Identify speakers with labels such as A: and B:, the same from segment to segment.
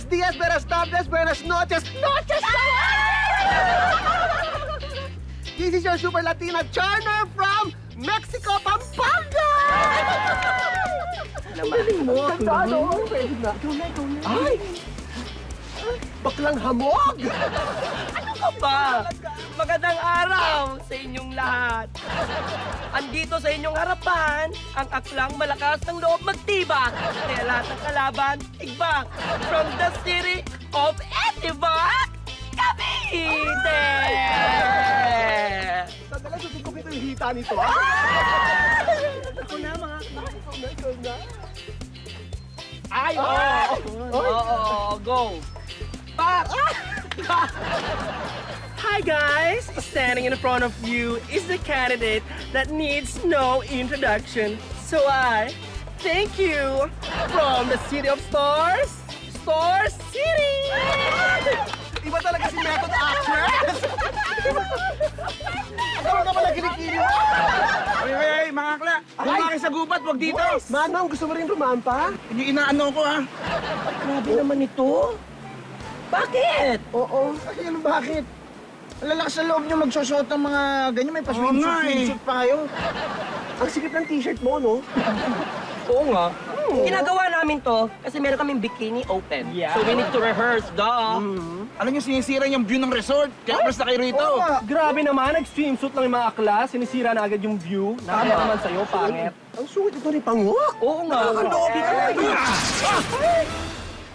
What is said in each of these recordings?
A: días, buenas tardes, buenas noches. Noches! This is your Super Latina Charmer from Mexico, Pampanga! Galing mo. Ano? Pwede na. Ay! Baklang hamog!
B: Ano ka ba? Magandang araw sa inyong lahat. Andito sa inyong harapan, ang aklang malakas ng loob magtibak. Kaya lahat ng kalaban, tigbak. From the city of Etibac, Cavite!
A: Sandali, susunod ko yung hita nito.
B: Ako na, mga
A: Ikaw na.
B: Ay, oo, go. Back! Hi guys! Standing in front of you is the candidate that needs no introduction. So I thank you from the City of Stars, Star City!
A: Iba talaga si Method Actress! Ano ka pala kinikili mo?
C: Hey, mga akla! Kumaki sa gubat, wag dito!
A: Manong, gusto mo rin rumampa?
C: Yung inaano ko, ha?
B: Grabe naman ito. Bakit?
A: Oo.
C: Ay, ano bakit? Ang lalakas sa loob nyo magsusot ng mga ganyan. May
A: Oo nga,
C: pa-swimsuit pa kayo.
A: Ang sikip ng t-shirt mo, no?
B: Oo nga. Ginagawa namin to kasi meron kaming bikini open. So we need to rehearse, duh.
C: Alam nyo, sinisira yung view ng resort. Kaya mas na kayo rito.
D: Grabe naman, nag-swimsuit lang yung mga akla, sinisira na agad yung view. Nakaya naman sa'yo, pangit.
A: Ang sulit ito ni Pangok.
B: Oo nga.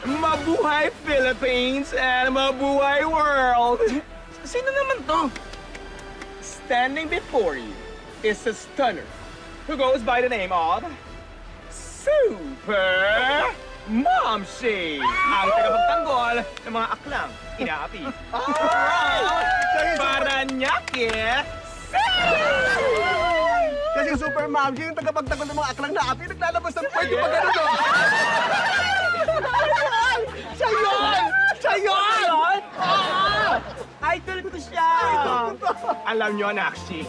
D: Mabuhay Philippines and mabuhay world!
C: Sino naman to?
D: Standing before you is a stunner who goes by the name of Super Momshi! Ang tagapagtanggol ng mga aklang inaapi. Paranaque City!
A: Kasi yung Super Mom, yung tagapagtanggol ng mga aklang na api, naglalabas ng point yung pag-ano, no? Siya yun! Siya yun!
B: Idol ko siya!
D: Alam nyo, Nakshi,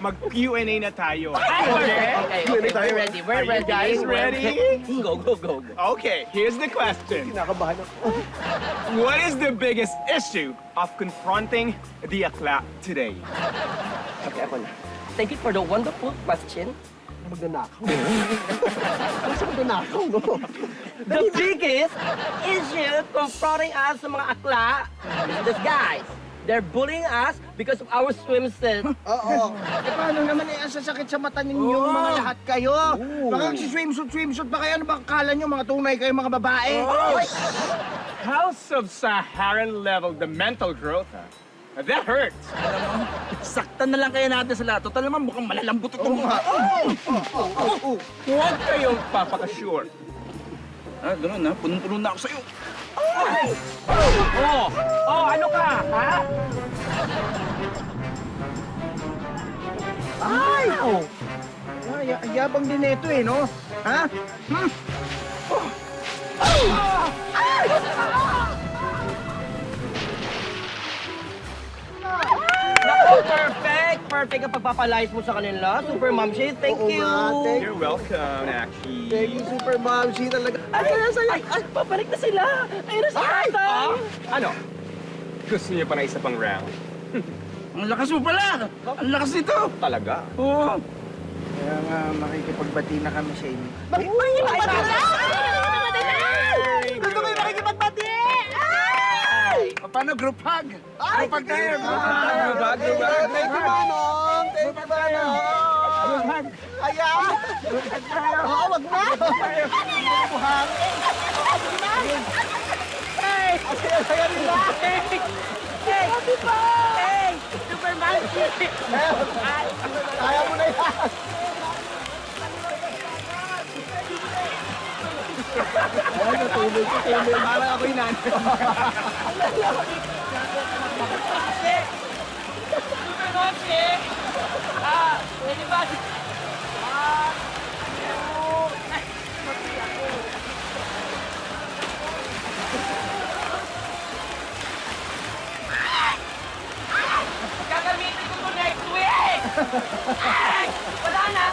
D: mag-Q&A na tayo.
B: Okay, we're ready. We're
D: Are you
B: ready.
D: guys ready?
B: Go, go, go, go.
D: Okay, here's the question.
A: Kinakabahan ako.
D: What is the biggest issue of confronting the akla today?
B: Okay, ako na. Thank you for the wonderful question.
A: Magnanakaw. Basta magnanakaw, no?
B: The biggest issue confronting us sa mga akla is this, guys. They're bullying us because of our swimsuit.
C: Oo. Eh, paano naman ang sasakit sa mata ninyo, mga lahat kayo? Baka swimsuit pa kayo. Ano ba akala nyo, mga tunay kayo, mga babae?
D: How sub-Saharan level the mental growth, huh? That hurts.
C: Saktan na lang kayo natin sa lahat. Total naman, mukhang malalambot itong mga...
D: Huwag kayong papakasure.
C: Ah, ganun ha. Punong-puno na ako sa'yo.
B: Oh, ano ka, ha?
C: Ay! Yabang din ito eh, no? Ha?
B: Naku, perfect! Perfect ang pagpapalayas mo sa kanila. Super Momshi, thank
A: Oo
B: you!
A: nga, thank
D: You're welcome, Nakshi.
A: Thank you, Super Mom. She talaga.
B: Ay, babalik na sila! Ayun na sila!
D: Ano? Gusto niyo pa na isa pang round?
C: Ang lakas mo pala! Ang lakas nito!
D: Talaga?
C: Oo. Kaya nga, makikipagbati na kami sa inyo.
A: Bakit ba yung Gusto ko yung makikipagbati!
C: Paano group hug? Group hug tayo!
A: Thank you, Manong! Thank you, Manong! Ayan! Oo, wag na! Buhangin!
B: Hey!
A: Saya nila!
B: Hey! Hey! Super Momshi!
A: Kaya mo na yan! Ay, natulog.
D: Parang ako yung nanay.
B: Super Momshi! Pwede ba? Gagamitin ko to next week! Ay! Wala na!